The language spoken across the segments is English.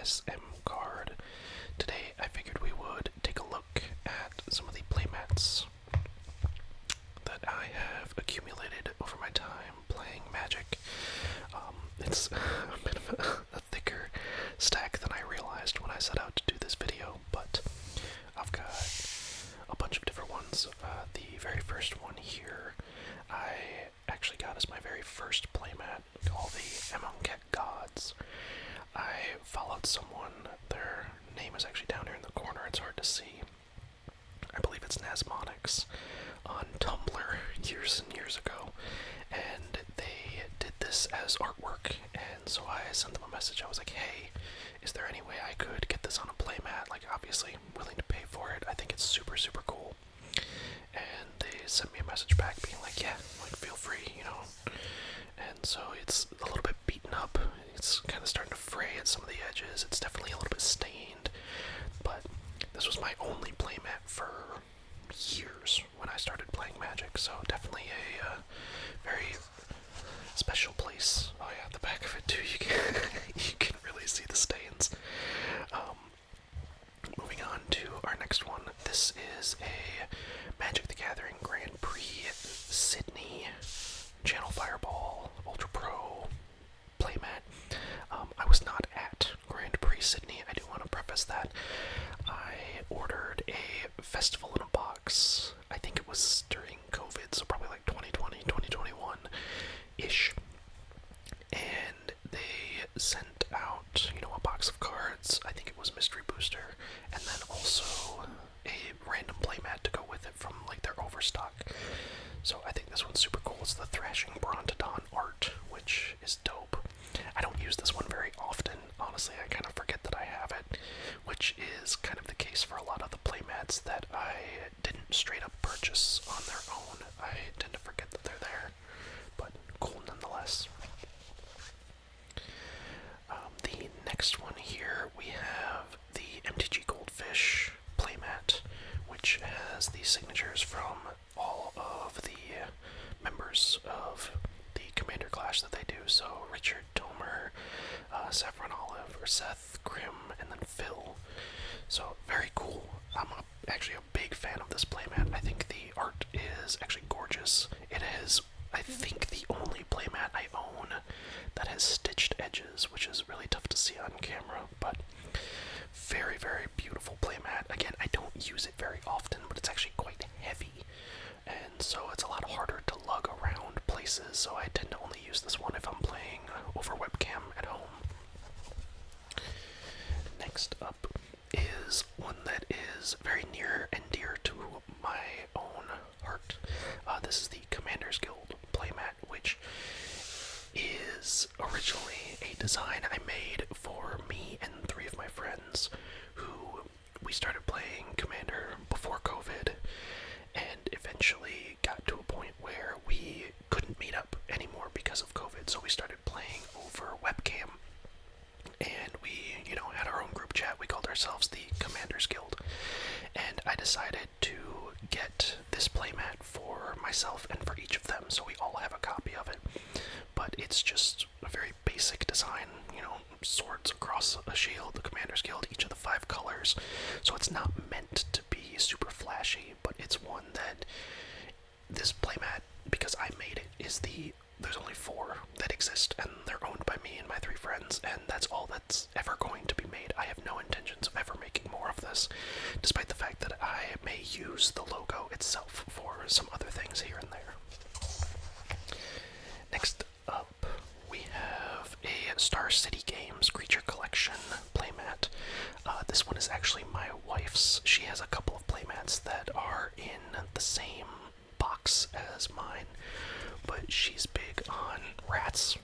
SM card. Today I figured we would take a look at some of the playmats that I have accumulated over my time playing Magic. It's a bit of a thicker stack than I realized when I set out to do this video, but I've got a bunch of different ones. The very first one here I actually got as my very first playmat, called the MTG Gods. I followed someone, their name is actually down here in the corner, it's hard to see. I believe it's Nasmonics on Tumblr years and years ago, and they did this as artwork, and so I sent them a message. I was like, hey, is there any way I could get this on a playmat? Like, obviously, willing to pay for it. I think it's super, super cool. And they sent me a message back being like, yeah, like, feel free, you know. And so it's a little bit beaten up. It's kind of starting to fray at some of the edges. It's definitely a little bit stained, but this was my only playmat for years when I started playing Magic, so definitely a very special place. Oh yeah, the back of it too, you can really see the stains. Moving on to our next one. This is a Magic the Gathering Grand Prix Sydney Channel Fireball Ultra Pro playmat. I was not at Grand Prix Sydney, I do want to preface that. I ordered a festival in a box. I think it was during COVID, so probably like 2020, 2021-ish. And they sent out, a box of cards. I think it was Mystery Booster, and then also a random playmat to go with it from like their overstock. So I think this one's super cool. It's the Thrashing Brontodon art, which is dope. I don't use this one very often. Honestly, I kind of forget that I have it, which is kind of the case for a lot of the playmats that I didn't straight up purchase on their own. I tend to forget that they're there, but cool nonetheless. The next one here, we have the MTG Goldfish playmat, which has the signatures from all of the members of the Commander Clash that they do. So Richard, Tomer, Saffron Olive, or Seth, Grim, and then Phil. So very cool. I'm actually a big fan of this playmat. I think the art is actually gorgeous. It is, I think, the only playmat I own that has stitched edges, which is really tough to see on camera, but very, very beautiful playmat. Again, I don't use it very often, but it's actually quite heavy, and so it's a lot harder to lug around places, so I tend to only use this one if I'm playing over webcam at home. Next up is one that is very near and dear to my own heart. This is the Commander's Guild playmat, which is originally a design I made for me and 3 of my friends who we started playing Commander before COVID, and eventually got to a point where we couldn't meet up anymore because of COVID, so we started playing over webcam, and we, had our own group chat. We called ourselves the Commander's Guild, and I decided to get this playmat for myself and for each of them, so we all have a copy of it. But it's just a very basic design, swords across a shield, the Commander's Guild, each of the 5 colors. So it's not meant to be super flashy, but it's one that this playmat, because I made it, there's only 4 that exist, and they're owned by me and my 3 friends, and that's all that's ever going to be made. I have no intentions of ever making more of this, despite the fact that I may use the logo itself for some other things here and there. Next up, we have a Star City Games Creature Collection playmat. This one is actually my wife's. She has a couple of playmats that are in the same box as mine, but she's big on rats,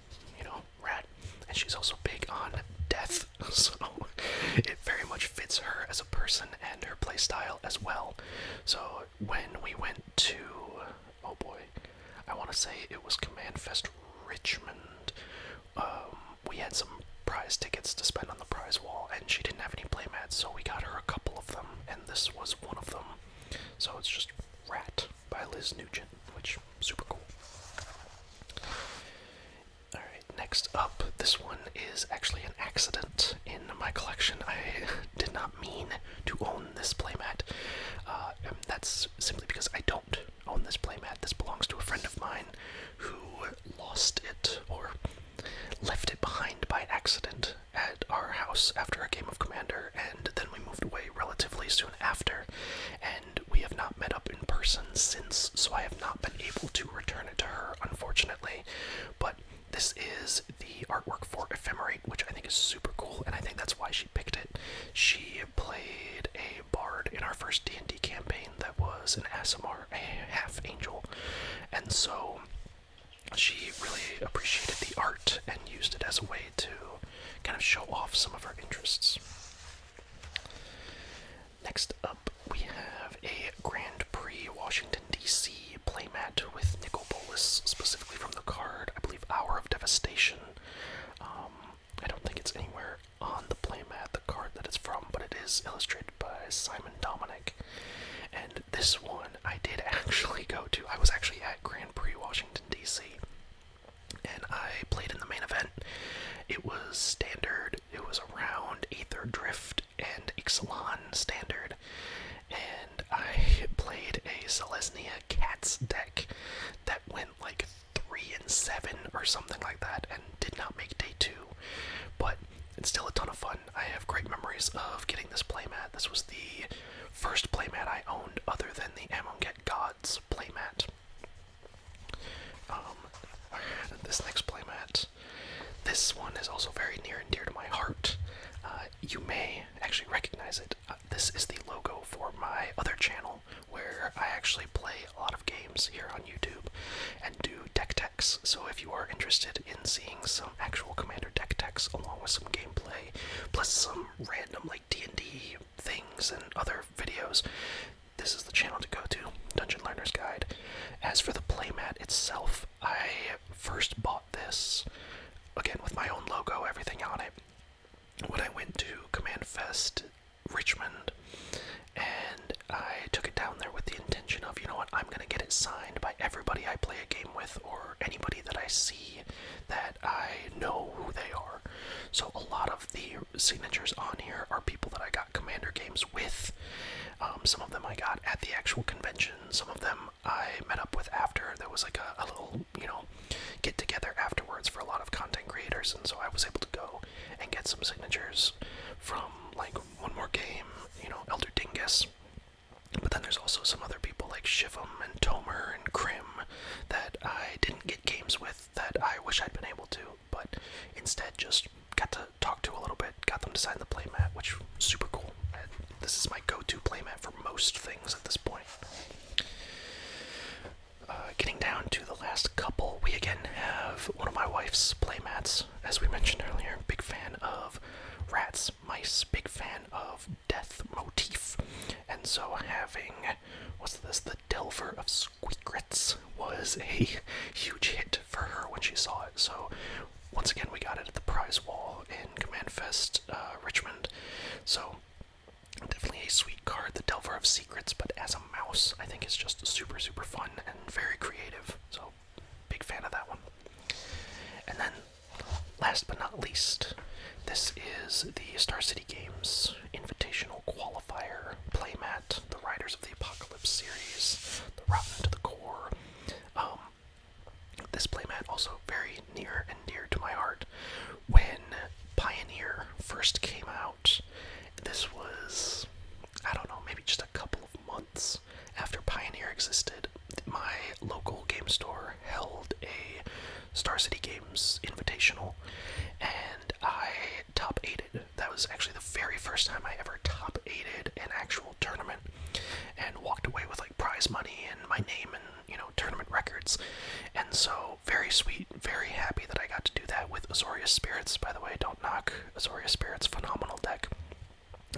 rat, and she's also big on death, so it very much fits her as a person and her playstyle as well. So when we went to, oh boy, I want to say it was Command Fest Richmond, we had some prize tickets to spend on the prize wall, and she didn't have any playmats, so we got her a couple of them, and this was one of them. So it's just Rat by Liz Nugent, which super cool. Alright, next up, this this one is actually an accident in my collection. I did not mean to own this playmat. And that's simply because I don't own this playmat. This belongs to a friend of mine who lost it, or left it behind by accident at our house after a game of Commander, and then we moved away relatively soon after, and we have not met up in person since, so I have not been able to return it to her, unfortunately. But this is the artwork for Ephemerate, which I think is super cool, and I think that's why she picked it. She played a bard in our first D&D campaign that was an Aasimar, a half-angel, and so she really appreciated the art and used it as a way to kind of show off some of her interests. Next up, we have a Grand Prix Washington, D.C. playmat with Nicol Bolas, specifically from the card, I believe, Hour of Devastation. I don't think it's anywhere on the playmat, the card that it's from, but it is illustrated by Simon Dominic. And this one I did actually go to. I was actually at Grand Prix Washington, D.C., and I played in the main event. It was standard. It was around Aether Drift and Ixalan standard, and I played a Selesnya Cats deck that went like 3-7 or something like that, and did not make day 2, but it's still a ton of fun. I have great memories of getting this playmat. This was the first playmat I owned other than the Amonkhet Gods playmat. This next playmat, this one is also very near and dear to my heart. You may actually recognize it. This is the logo for my other channel, where I actually play a lot of games here on YouTube and do deck techs. So if you are interested in seeing some actual Commander deck techs along with some gameplay, plus some random like D&D things and other videos, this is the channel to go to, Dungeon Learner's Guide. As for the playmat itself, I first bought this, again with my own logo, everything on it, when I went to Command Fest Richmond, and I took it down there with the intention of, you know what, I'm going to get it signed by everybody I play a game with, or anybody that I see that I know who they are. So a lot of the signatures on here are people that I got Commander games with. Some of them I got at the actual convention, some of them I met up with after. There was like a little, get together afterwards for a lot of content creators, and so I was able to go and get some signatures from like One More Game, Elder Dingus. But then there's also some other people like Shivam and Tomer and Krim that I didn't get games with that I wish I'd been able to, but instead just got to talk to a little bit, got them to sign the playmat, which was super cool. And this is my go-to playmat for most things at this point. Getting down to the last couple, we again have one of my wife's playmats. As we mentioned earlier, big fan of rats, mice, big fan of death motif. And so having, the Delver of Squeakrits was a huge hit for her when she saw it. So once again, we got it at the prize wall in Command Fest Richmond. So definitely a sweet card, the Delver of Secrets, but as a mouse, I think it's just super, super fun and very creative. So, big fan of that one. And then, last but not least, this is the Star City Games Invitational Qualifier playmat, the Riders of the Apocalypse series, the Rotten to the Core. This playmat also very near and dear to my heart. When Pioneer first came out, this was, I don't know, maybe just a couple of months after Pioneer existed, my local game store held a Star City Games Invitational, and I top 8'd. That was actually the very first time I ever top 8'd an actual tournament, and walked away with like prize money and my name and, tournament records. And so, very sweet, very happy that I got to do that with Azorius Spirits. By the way, don't knock Azorius Spirits, phenomenal deck.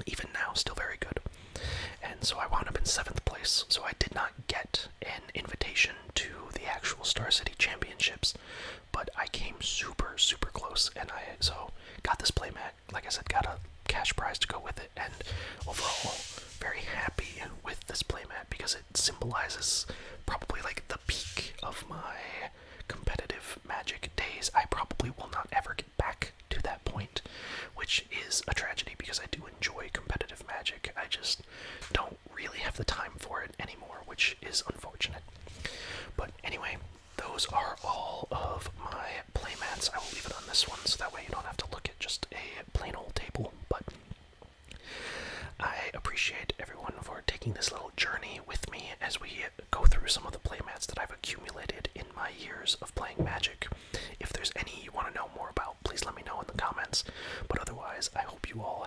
Even now, still very good. And so I wound up in 7th place, so I did not get an invitation to the actual Star City Championships, but I came super, super close, and I got this playmat. Like I said, got a cash prize to go with it, and overall, very happy with this playmat because it symbolizes probably like the peak of my competitive Magic days. I probably will not ever get back those are all of my playmats. I will leave it on this one so that way you don't have to look at just a plain old table. But I appreciate everyone for taking this little journey with me as we go through some of the playmats that I've accumulated in my years of playing Magic. If there's any you want to know more about, please let me know in the comments. But otherwise, I hope you all